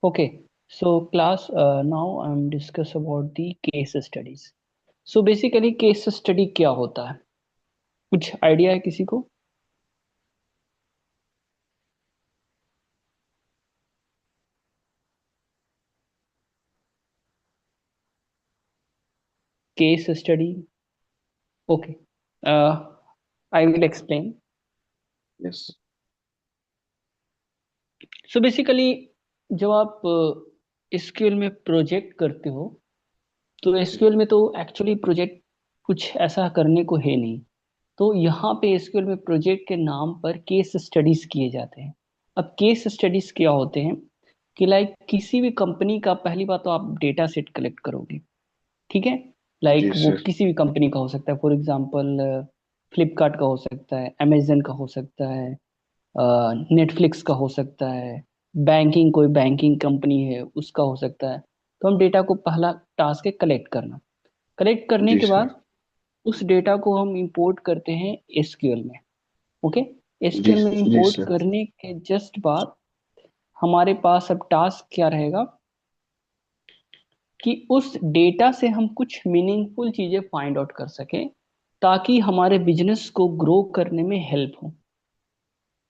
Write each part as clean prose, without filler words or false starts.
Okay, so class, now I'm discuss about the case studies. So basically case study क्या होता है? कुछ idea है किसी को? Case study, okay, I will explain. Yes. So basically जब आप एसक्यूएल में प्रोजेक्ट करते हो, तो जी एसक्यूएल में तो एक्चुअली प्रोजेक्ट कुछ ऐसा करने को है नहीं. तो यहाँ पे एसक्यूएल में प्रोजेक्ट के नाम पर केस स्टडीज किए जाते हैं. अब केस स्टडीज क्या होते हैं कि लाइक किसी भी कंपनी का पहली बात तो आप डेटा सेट कलेक्ट करोगे. ठीक है. जी लाइक वो सर। किसी भी कंपनी का हो सकता है, फॉर एग्जांपल फ्लिपकार्ट का हो सकता है, अमेजन का हो सकता है, नेटफ्लिक्स का हो सकता है, बैंकिंग कोई बैंकिंग कंपनी है उसका हो सकता है. तो हम डेटा को पहला टास्क है कलेक्ट करना. कलेक्ट करने जी के सर। बाद उस डेटा को हम इंपोर्ट करते हैं एसक्यूएल में. ओके. जी एसक्यूएल में जी इंपोर्ट सर। करने के जस्ट बाद हमारे पास अब टास्क क्या रहेगा कि उस डेटा से हम कुछ मीनिंगफुल चीजें फाइंड आउट कर सकें ताकि हमारे बिजनेस को ग्रो करने में हेल्प हो.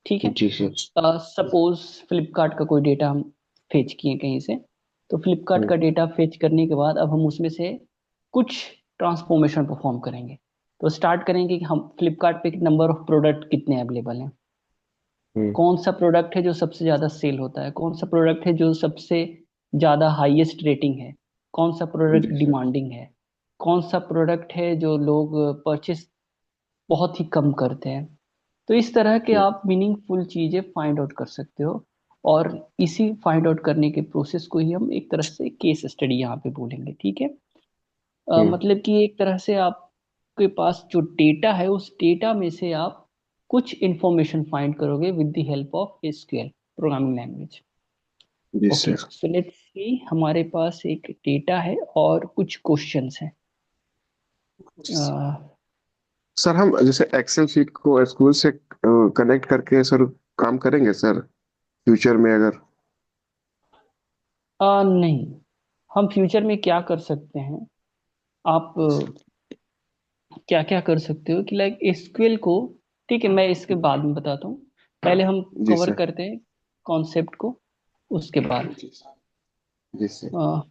ठीक है. जी सर। सपोज फ्लिपकार्ट का कोई डेटा हम फेच किए कहीं से. तो फ्लिपकार्ट हम्म। का डेटा फेच करने के बाद अब हम उसमें से कुछ ट्रांसफॉर्मेशन परफॉर्म करेंगे. तो स्टार्ट करेंगे कि हम फ्लिपकार्ट पे नंबर ऑफ प्रोडक्ट कितने अवेलेबल हैं, हम्म। कौन सा प्रोडक्ट है जो सबसे ज्यादा सेल होता है, कौन सा प्रोडक्ट है जो सबसे ज्यादा हाईएस्ट रेटिंग है, कौन सा प्रोडक्ट जी सर। डिमांडिंग है, कौन सा प्रोडक्ट है जो लोग परचेस बहुत ही कम करते हैं. तो इस तरह के हम्म। आप मीनिंगफुल चीजें फाइंड आउट कर सकते हो. और इसी फाइंड आउट करने के प्रोसेस को ही हम एक तरह से केस स्टडी यहाँ पे बोलेंगे. ठीक है. हम्म। मतलब कि एक तरह से आपके पास जो डेटा है उस डेटा में से आप कुछ इंफॉर्मेशन फाइंड करोगे with the help of SQL programming language. जी okay, sir. So let's see हमारे पास एक डेटा है और कुछ क्वेश्चंस हैं. सर हम जैसे एक्सेल शीट को स्कूल से कनेक्ट करके सर काम करेंगे सर फ्यूचर में अगर। नहीं, हम फ्यूचर में क्या कर सकते हैं, आप क्या क्या कर सकते हो कि लाइक एसक्यूएल को. ठीक है, मैं इसके बाद में बताता हूँ. पहले हम जी कवर सर। करते हैं कॉन्सेप्ट को, उसके बाद. जी सर। जी सर।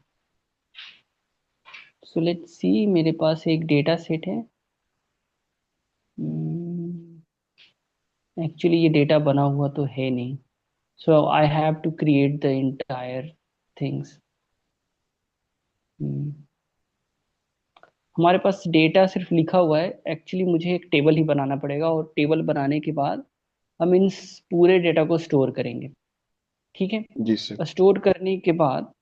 सो लेट्स सी मेरे पास एक डेटा सेट है. एक्चुअली ये डेटा बना हुआ तो है नहीं, so I have to create the entire things. हमारे पास डेटा सिर्फ लिखा हुआ है, एक्चुअली मुझे एक टेबल ही बनाना पड़ेगा और टेबल बनाने के बाद हम इन पूरे डेटा को स्टोर करेंगे. ठीक है. जी सर। स्टोर करने के बाद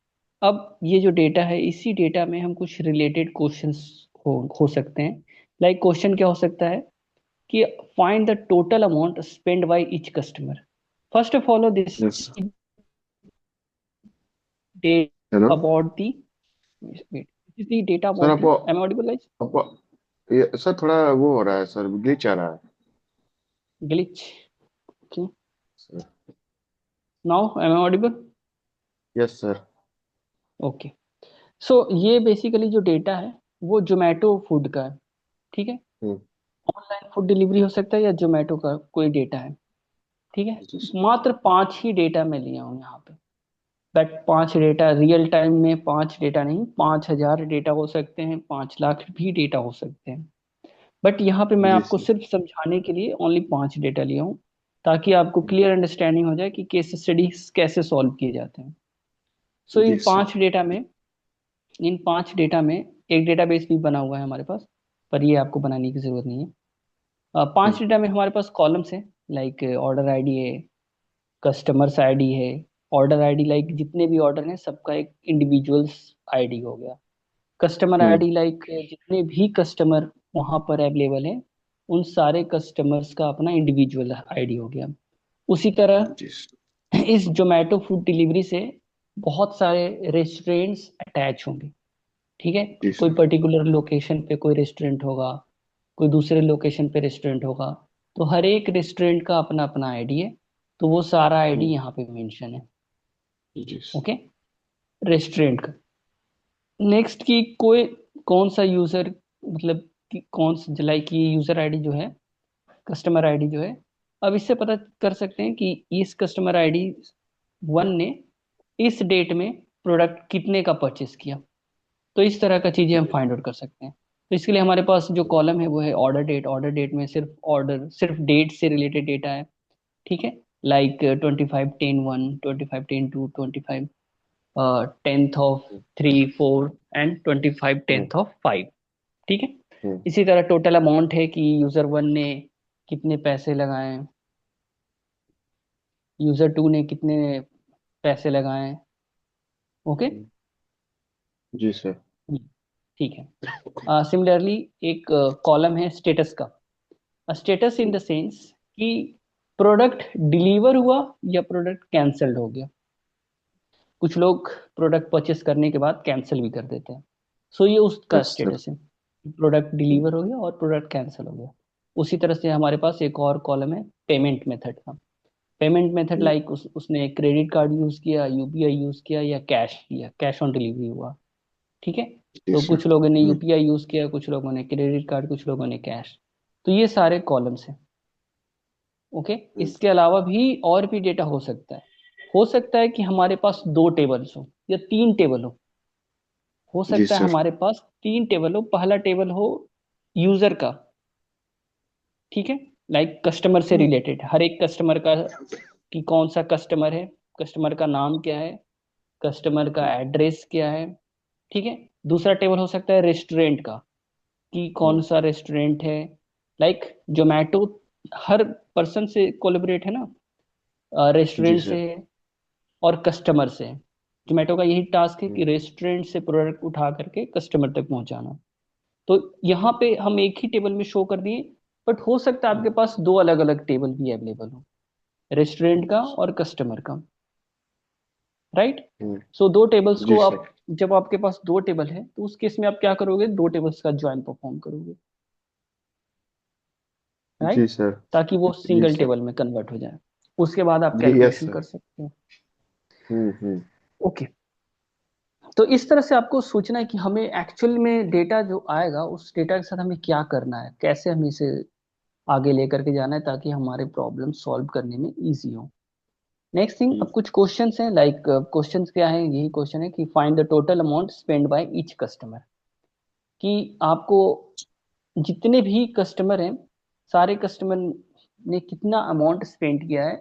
अब ये जो डेटा है इसी डेटा में हम कुछ रिलेटेड क्वेश्चंस हो सकते हैं. लाइक क्वेश्चन क्या हो सकता है कि find the total amount spend by each customer. First of all this yes. Data hello. About the, wait, this is the data sir about आप the, am I audible guys? ये sir थोड़ा वो हो रहा है सर, ग्लिच आ रहा है Glitch. Okay, sir. now am I audible? Yes sir. Okay. So ये बेसिकली जो डेटा है वो जोमेटो फूड का है. ठीक है. हम्म। ऑनलाइन फूड डिलीवरी हो सकता है या जोमेटो का कोई डेटा है. ठीक है. जी सर। मात्र पांच ही डेटा मैं लिया हूँ यहाँ पे. बट पांच डेटा रियल टाइम में, पांच डेटा नहीं, 5,000 डेटा हो सकते हैं, 5 लाख भी डेटा हो सकते हैं. बट यहाँ पे मैं जी आपको सर। सिर्फ समझाने के लिए ओनली पांच डेटा लिया हूँ ताकि आपको क्लियर अंडरस्टैंडिंग हो जाए कि केस स्टडीज कैसे सॉल्व किए जाते हैं. सो जी सर। इन पांच डेटा में एक डेटाबेस भी बना हुआ है हमारे पास, पर ये आपको बनाने की जरूरत नहीं है. पांच हम्म। डेटा में हमारे पास कॉलम्स हैं. लाइक ऑर्डर आईडी है, कस्टमर्स आईडी है. ऑर्डर आईडी लाइक जितने भी ऑर्डर हैं सबका एक इंडिविजुअल्स आईडी हो गया. कस्टमर हम्म। आईडी लाइक जितने भी कस्टमर वहां पर अवेलेबल हैं उन सारे कस्टमर्स का अपना इंडिविजुअल आईडी हो गया. उसी तरह जी सर। इस जोमेटो फूड डिलीवरी से बहुत सारे रेस्टोरेंट्स अटैच होंगे. ठीक है. जी कोई सर। पर्टिकुलर लोकेशन पे कोई रेस्टोरेंट होगा, कोई दूसरे लोकेशन पे रेस्टोरेंट होगा. तो हर एक रेस्टोरेंट का अपना अपना आईडी है. तो वो सारा आईडी हम्म। यहाँ पे मेंशन है. जी सर। ओके. रेस्टोरेंट का। नेक्स्ट की कोई कौन सा यूजर, मतलब कि कौन सा जलाई की यूजर आईडी जो है, कस्टमर आईडी जो है, अब इससे पता कर सकते हैं कि इस कस्टमर आईडी वन ने इस डेट में प्रोडक्ट कितने का परचेस किया। तो इस तरह का चीजें हम फाइंड आउट कर सकते हैं। तो इसके लिए हमारे पास जो कॉलम है वो है ऑर्डर डेट। ऑर्डर डेट में सिर्फ ऑर्डर, सिर्फ डेट से रिलेटेड डेटा है, ठीक है। Like 25/10/1, 25/10/2, 25 10th of 3/4 and 25 hmm 10th of 5, ठीक है। हम्म इसी तरह टोटल अमाउंट है कि यूजर वन ने कितने पैसे लगाए, यूजर टू ने कितने पैसे लगाए। ओके। हम्म, जी सर। ठीक है। सिमिलरली एक कॉलम है स्टेटस का। स्टेटस इन द सेंस कि प्रोडक्ट डिलीवर हुआ या प्रोडक्ट कैंसल्ड हो गया। कुछ लोग प्रोडक्ट परचेस करने के बाद कैंसिल भी कर देते हैं। सो ये उसका यस सर। स्टेटस है, प्रोडक्ट डिलीवर हो गया और प्रोडक्ट कैंसिल हो गया। उसी तरह से हमारे पास एक और कॉलम है पेमेंट मेथड का। पेमेंट मेथड हम्म, लाइक उसने क्रेडिट कार्ड यूज किया, यूपीआई यूज किया या कैश किया, कैश ऑन डिलीवरी हुआ, ठीक है। जी तो सर। कुछ लोगों ने यूपीआई यूज किया, कुछ लोगों ने क्रेडिट कार्ड, कुछ लोगों ने कैश। तो ये सारे कॉलम्स हैं। ओके। हम्म, इसके अलावा भी और भी डेटा हो सकता है। हो सकता है कि हमारे पास दो टेबल्स हो या तीन टेबल हो जी सकता है सर। हमारे पास तीन टेबल हो। पहला टेबल हो यूजर का, ठीक है, लाइक कस्टमर से हम्म, रिलेटेड, हर एक कस्टमर का, कि कौन सा कस्टमर है, कस्टमर का नाम क्या है, कस्टमर का एड्रेस क्या है, ठीक है। दूसरा टेबल हो सकता है रेस्टोरेंट का, कि कौन हम्म, सा रेस्टोरेंट है। लाइक जोमेटो हर पर्सन से कोलेबरेट है ना, जी रेस्टोरेंट से सर। और कस्टमर से। जोमेटो का यही टास्क है हम्म, कि रेस्टोरेंट से प्रोडक्ट उठा करके कस्टमर तक पहुंचाना। तो यहाँ पे हम एक ही टेबल में शो कर दिए, बट हो सकता है आपके पास दो अलग अलग टेबल भी अवेलेबल हो, रेस्टोरेंट का और कस्टमर का, राइट। हम्म, सो दो टेबल्स जी को सर। आप, जब आपके पास दो टेबल है तो उस केस में आप क्या करोगे, दो टेबल्स का ज्वाइन परफॉर्म करोगे, राइट, जी सर। ताकि वो जी सिंगल सर। टेबल में कन्वर्ट हो जाए। उसके बाद आप जी यस कैलकुलेशन सर। कर सकते हो। हम्म। ओके। तो इस तरह से आपको सोचना है कि हमें एक्चुअल में डेटा जो आएगा उस डेटा के साथ हमें क्या करना है, कैसे हमें इसे आगे लेकर के जाना है ताकि हमारे प्रॉब्लम सॉल्व करने में इजी हो। नेक्स्ट थिंग, हम्म, अब कुछ क्वेश्चंस हैं, लाइक क्वेश्चंस क्या है, यही क्वेश्चन है कि find the total amount spend by each customer. कि आपको जितने भी कस्टमर हैं, सारे कस्टमर ने कितना अमाउंट स्पेंड किया है,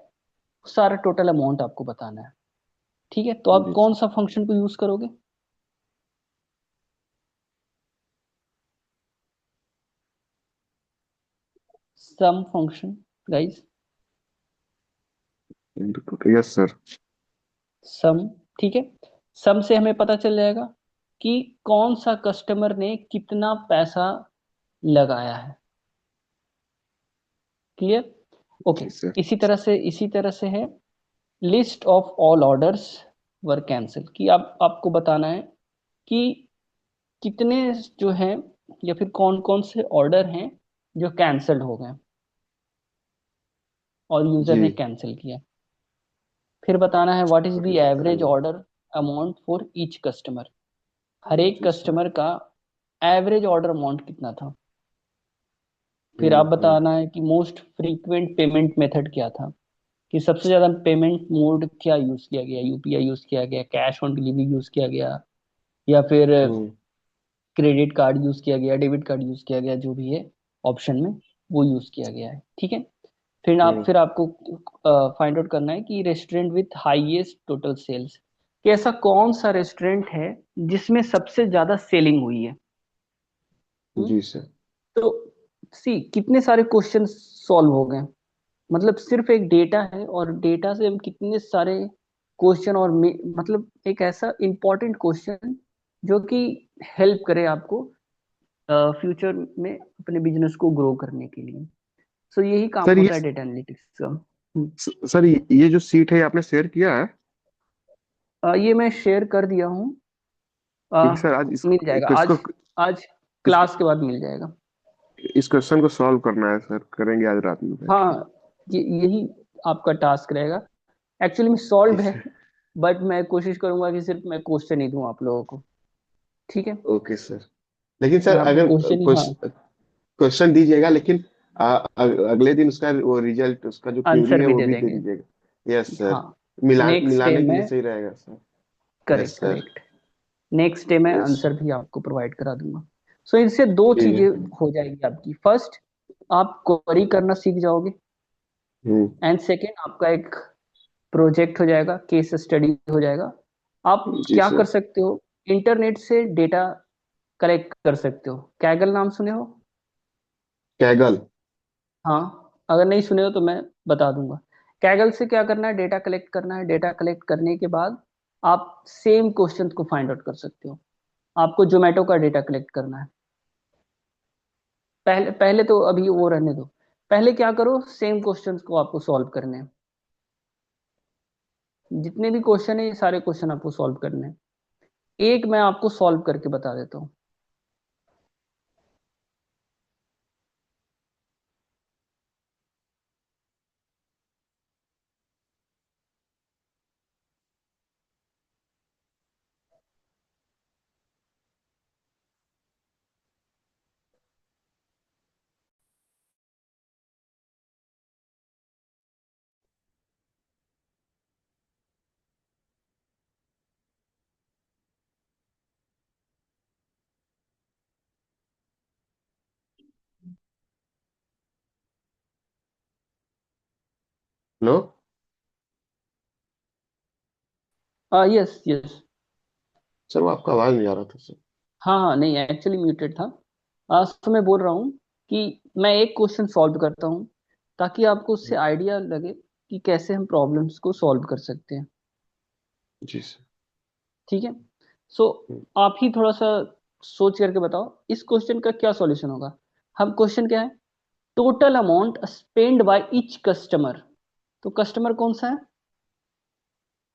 सारा टोटल अमाउंट आपको बताना है, ठीक है। तो आप जी कौन सर। सा फंक्शन को यूज करोगे, sum function, guys. Yes sir. Sum, ठीक है। सम से हमें पता चल जाएगा कि कौन सा कस्टमर ने कितना पैसा लगाया है। क्लियर। ओके। जी सर। इसी तरह से है list of all orders were cancel, कि आप आपको बताना है कि कितने जो हैं या फिर कौन कौन से ऑर्डर हैं जो कैंसिल्ड हो गए और यूजर जी ने कैंसिल किया। फिर बताना है what is the average order amount for each customer. हर एक जी सर। कस्टमर का एवरेज ऑर्डर अमाउंट कितना था। फिर आप हम्म। बताना है कि मोस्ट फ्रीक्वेंट पेमेंट मेथड क्या था, कि सबसे ज्यादा पेमेंट मोड क्या यूज किया गया, यूपीआई यूज किया गया, कैश ऑन डिलीवरी यूज किया गया, या फिर हम्म क्रेडिट कार्ड यूज किया गया, डेबिट कार्ड यूज किया गया, जो भी है ऑप्शन में वो यूज किया गया है, ठीक है। हम्म, फिर आपको फाइंड आउट करना है कि restaurant with highest total sales, कि ऐसा कौन सा रेस्टोरेंट है जिसमें सबसे ज्यादा सेलिंग हुई है। हम्म? जी सर। तो सी कितने सारे क्वेश्चन सॉल्व हो गए। मतलब सिर्फ एक डेटा है और डेटा से हम कितने सारे क्वेश्चन और मतलब एक ऐसा इंपॉर्टेंट क्वेश्चन जो कि हेल्प करे आपको फ्यूचर में अपने बिजनेस को ग्रो करने के लिए। सो यही काम सर ये होता है डेटा एनालिटिक्स का। सर ये जो सीट है ये आपने शेयर किया है? ये मैं शेयर कर दिया हूँ। क्योंकि सर आज मिल जाएगा इसको आज, आज इस, क्लास के बाद मिल जाएगा। इस क्वेश्चन को सॉल्व करना है सर, करेंगे आज रात में बैठ के। हाँ, यही आपका टास्क रहेगा। एक्चुअली में जी सॉल्व है, सर। बट मैं कोशिश करूंगा कि सिर्फ मैं क्वेश्चन ही दूं आप लोगों को। ठीक है, ओके सर। लेकिन सर मैं आपको अगर क्वेश्चन ही, हाँ, क्वेश्चन दीजिएगा, लेकिन अगले दिन उसका वो रिजल्ट, उसका जो क्यूरी आंसर है भी वो दे भी दे देंगे। दीजिएगा। यस हाँ, सर। नेक्स्ट डे मिलाने के लिए में, सही रहेगा sir. Yes correct sir. Correct, next day में यस। आंसर भी आपको प्रोवाइड करा दूंगा। सो इससे दो ठीक चीजें है। हो जाएगी आपकी। फर्स्ट, आप क्वेरी करना सीख जाओगे, हम्म। एंड सेकेंड, आपका एक प्रोजेक्ट हो जाएगा, केस स्टडी हो जाएगा। आप जी क्या कर सर। सकते हो, इंटरनेट से डेटा कलेक्ट कर सकते हो। कैगल नाम सुने हो? कैगल। हाँ, अगर नहीं सुने हो तो मैं बता दूंगा। कैगल से क्या करना है, डेटा कलेक्ट करना है। डेटा कलेक्ट करने के बाद आप सेम क्वेश्चन को फाइंड आउट कर सकते हो। आपको जोमेटो का डेटा कलेक्ट करना है। पहले पहले तो अभी वो रहने दो। पहले क्या करो, सेम क्वेश्चंस को आपको सॉल्व करने हैं। जितने भी क्वेश्चन है, ये सारे क्वेश्चन आपको सॉल्व करने हैं। एक मैं आपको सॉल्व करके बता देता हूँ। नो। Yes yes. सर वो आपका आवाज नहीं आ रहा था सर। हाँ हाँ, नहीं, एक्चुअली म्यूटेड था। तो मैं बोल रहा हूँ कि मैं एक क्वेश्चन सॉल्व करता हूँ, ताकि आपको उससे आइडिया लगे कि कैसे हम प्रॉब्लम्स को सॉल्व कर सकते हैं। जी सर। ठीक है, सो आप ही थोड़ा सा सोच करके बताओ इस क्वेश्चन का क्या सॉल्यूशन होगा। हम क्वेश्चन क्या है, total amount spend by each customer. तो कस्टमर कौन सा है,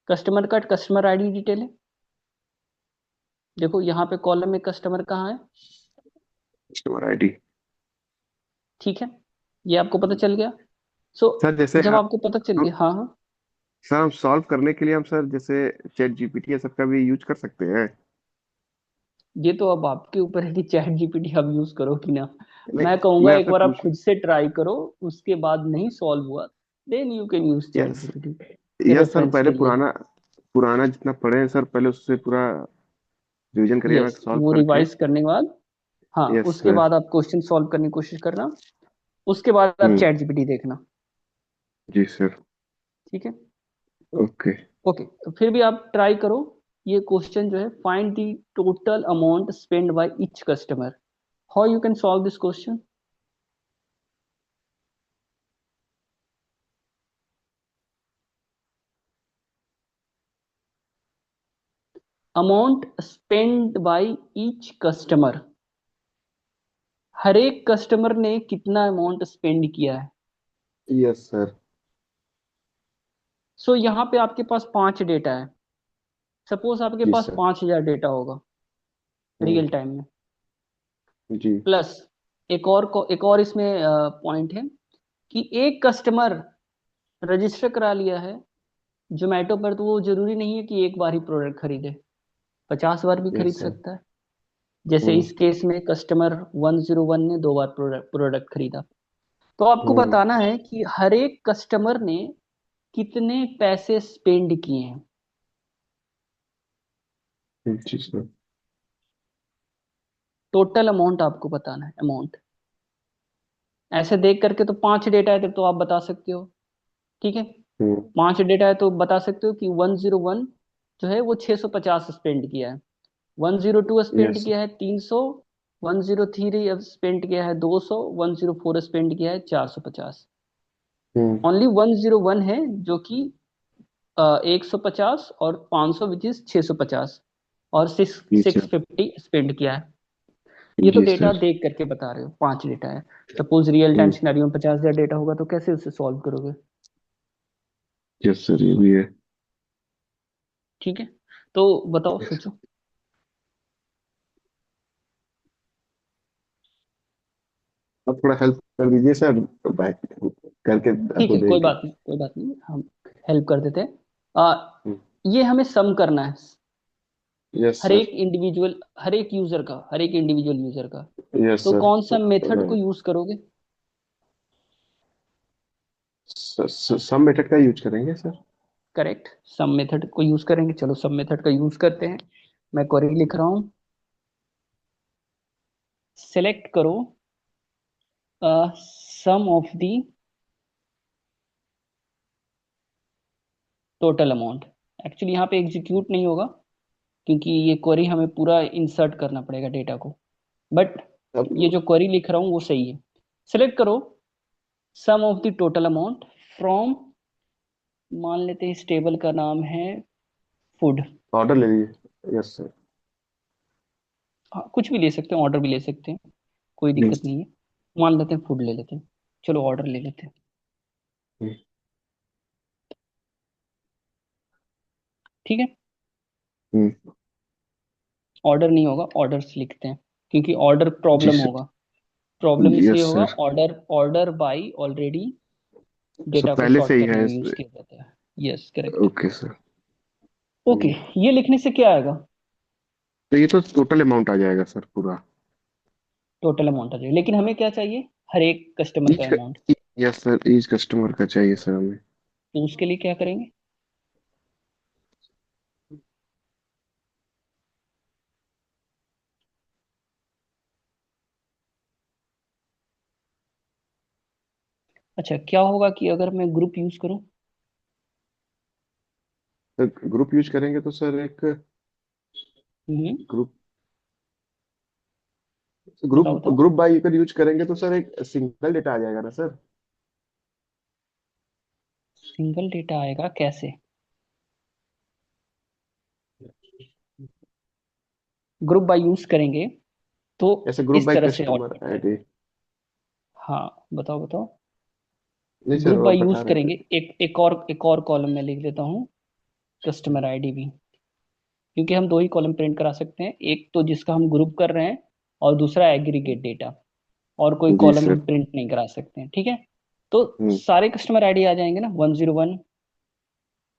कस्टमर का कस्टमर आईडी डिटेल है। देखो यहाँ पे कॉलम में कस्टमर कहाँ है। Customer ID. ठीक है, ये आपको पता चल गया। सो सर जैसे जब आपको पता चल हम गया, हाँ हाँ, सर हम सॉल्व करने के लिए हम सर जैसे चैट जीपीटी या सबका भी यूज कर सकते हैं। ये तो अब आपके ऊपर है कि चैट जीपीटी आप यूज करो कि ना। नहीं, मैं कहूंगा मैं एक आपसे बार आप पूछ। खुद से ट्राई करो, उसके बाद नहीं सॉल्व हुआ, then you can use chat yes. GPT yes sir, reference पहले के लिए। पुराना पुराना जितना पढ़े हैं सर, पहले उससे पूरा रिवीजन करिएगा यस, सॉल्व वो करके। रिवाइज करने के बाद, हाँ, यस उसके सर। बाद आप क्वेश्चन सॉल्व करने की कोशिश करना। उसके बाद आप हम्म। चैट जीपीटी देखना। जी सर। ठीक है, ओके। ओके, तो फिर भी आप ट्राई करो। ये क्वेश्चन जो है, find the total amount spend by each customer, how you can solve this question. Amount spend by each customer, हर एक कस्टमर ने कितना अमाउंट स्पेंड किया है। Yes sir. सो यहाँ पे आपके पास पांच डेटा है। सपोज आपके जी पास सर। 5,000 डेटा होगा हम्म। रियल टाइम में। जी। प्लस एक और इसमें पॉइंट है कि एक कस्टमर रजिस्टर करा लिया है जोमेटो पर, तो वो जरूरी नहीं है कि एक बार ही प्रोडक्ट खरीदे, 50 बार भी खरीद यस सर। सकता है। जैसे हम्म। इस केस में कस्टमर 101 ने 2 बार प्रोडक्ट खरीदा। तो आपको हम्म। बताना है कि हर एक कस्टमर ने कितने पैसे स्पेंड किए हैं। जी सर। टोटल अमाउंट आपको बताना है, अमाउंट। ऐसे देख करके तो पांच डेटा है तो आप बता सकते हो। ठीक है, हम्म। पांच डेटा है तो बता सकते हो कि 101 जो है वो 650 स्पेंड किया है, 102 स्पेंड यस। किया है 300, 103 स्पेंड किया है 200, 104 स्पेंड किया है 450। हम्म। ओनली 101 है जो कि 150 और 500 विच इज 650, और सिक्स जी सिक्स सर। फिफ्टी स्पेंड किया है। ये तो जी डेटा सर। देख करके बता रहे हो, पांच डेटा है। सपोज रियल टाइम हम्म। सिनेरियो में 50,000 डेटा होगा तो कैसे उसे सॉल्व करोगे। यस सर, ये भी है। ठीक है, तो बताओ, सोचो। आप थोड़ा हेल्प कर दीजिए सर, बैक करके ठीक आपको है, कोई देंगे। बात नहीं, कोई बात नहीं, हम हेल्प कर देते हैं। ये हमें सम करना है, यस हर सर। एक इंडिविजुअल, हर एक इंडिविजुअल यूजर का। यस तो सर। कौन सा मेथड को यूज करोगे? सम मेथड का यूज करेंगे सर। करेक्ट, सम मेथड को यूज करेंगे। चलो सम मेथड का यूज करते हैं। मैं क्वेरी लिख रहा हूँ। सेलेक्ट करो sum of the total amount. Actually यहाँ पे एग्जीक्यूट नहीं होगा, क्योंकि ये क्वेरी हमें पूरा इंसर्ट करना पड़ेगा डेटा को। बट ये अब जो क्वेरी लिख रहा हूँ वो सही है। सेलेक्ट करो sum of the total amount from, मान लेते हैं इस टेबल का नाम है फूड। ऑर्डर ले लीजिए। Yes sir. हाँ, कुछ भी ले सकते हैं, ऑर्डर भी ले सकते हैं, कोई हम्म, दिक्कत नहीं है। मान लेते हैं फूड ले लेते हैं। चलो ऑर्डर ले लेते हैं। हम्म, ठीक है, हम्म। ऑर्डर नहीं होगा, ऑर्डर्स लिखते हैं, क्योंकि ऑर्डर जी प्रॉब्लम सर। होगा। प्रॉब्लम इसलिए यस होगा, sir. Order order by already sir data को पहले सॉर्ट से ही करने है में यूज किया जाता है। Yes correct. Okay sir. Okay, ये लिखने से क्या आएगा? तो ये तो टोटल अमाउंट आ जाएगा सर पूरा। टोटल अमाउंट आ जाएगा, लेकिन हमें क्या चाहिए? हर एक कस्टमर का each amount. Yes sir, each customer का चाहिए सर हमें। तो उसके लिए क्या करेंगे? अच्छा, क्या होगा कि अगर मैं ग्रुप यूज करूं? सर ग्रुप यूज करेंगे तो सर एक हम्म। ग्रुप ग्रुप बताओ बताओ। ग्रुप बाय अगर यूज करेंगे तो सर एक सिंगल डेटा आ जाएगा ना सर। सिंगल डेटा आएगा कैसे? ग्रुप बाय यूज करेंगे तो ऐसे ग्रुप इस बाय तरह से कस्टमर आउटपुट है। आईडी। हाँ बताओ बताओ। नहीं सर, ग्रुप वो आप बाय बता यूज रहे थे। करेंगे, एक और कॉलम में लिख देता हूँ, कस्टमर आईडी भी। क्योंकि हम दो ही कॉलम प्रिंट करा सकते हैं, एक तो जिसका हम ग्रुप कर रहे हैं, और दूसरा एग्रीगेट डेटा। और कोई जी कॉलम हम सर। प्रिंट नहीं करा सकते हैं, ठीक है। तो हम्म। सारे कस्टमर आईडी आ जाएंगे ना, 101,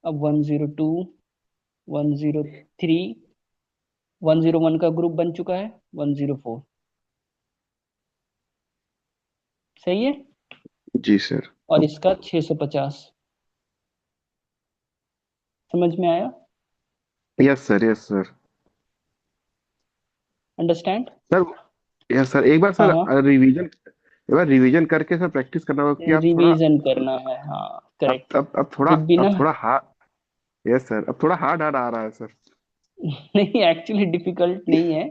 अब 102, 103, 101 का ग्रुप बन चुका है, 104। सही है। जी सर। और इसका 650। समझ में आया? Yes sir. Yes sir. Understand? Sir yes sir, एक बार हाँ सर हाँ, रिवीजन, एक बार रिवीजन करके सर प्रैक्टिस करना होगा कि आप थोड़ा रिवीजन करना है, हाँ करेक्ट। फिर भी ना अब थोड़ा हार्ड। यस सर, अब थोड़ा हार्ड हार्ड आ रहा है सर। नहीं, एक्चुअली डिफिकल्ट नहीं है,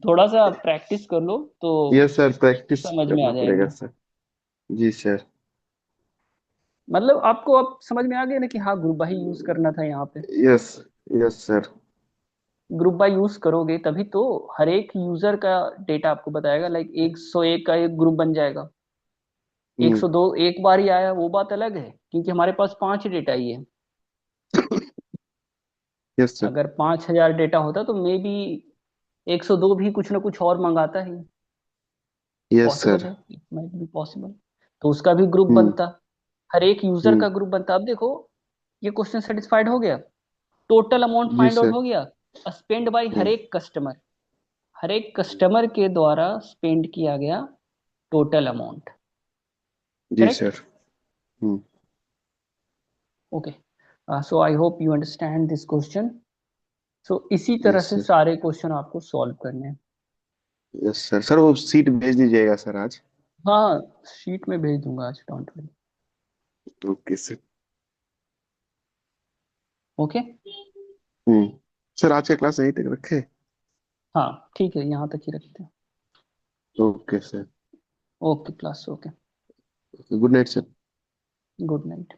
थोड़ा सा प्रैक्टिस कर लो तो यस सर, प्रैक्टिस समझ में आ करना पड़ेगा जाएगा। सर। जी सर। मतलब आपको अब समझ में आ गया ना कि हाँ ग्रुप बाई यूज करना था यहाँ पे। Yes. Yes sir. Group by use करोगे तभी तो हर एक यूजर का डेटा आपको बताएगा। लाइक 101 का एक ग्रुप बन जाएगा, हम्म। 102 एक बार ही आया वो बात अलग है, क्योंकि हमारे पास 5 डेटा ही है। Yes sir. अगर 5,000 डेटा होता तो मे बी 102 भी कुछ ना कुछ और मंगाता ही। Yes possible sir. है, इट माइट बी पॉसिबल। तो उसका भी ग्रुप हम्म। बनता, हर एक यूजर हम्म। का ग्रुप बनता। अब देखो, ये क्वेश्चन सेटिस्फाइड हो गया, टोटल अमाउंट जी फाइंड आउट सर। हो गया। स्पेंड बाय हर हम्म। एक कस्टमर, हर एक कस्टमर के द्वारा स्पेंड किया गया टोटल अमाउंट। जी correct. Sir. Hmm. Okay, so I hope you understand this question. So इसी तरह यस से सर। सारे क्वेश्चन आपको सॉल्व करने हैं। Yes sir. सर वो सीट भेज दीजिएगा सर आज। हाँ, शीट में भेज दूंगा आज, don't worry. Okay sir. Okay. Hmm. Sir आज का क्लास यहीं तक रखे। हाँ ठीक है, यहाँ तक ही रखते हैं। Okay sir. Okay class, okay. Good night sir. Good night.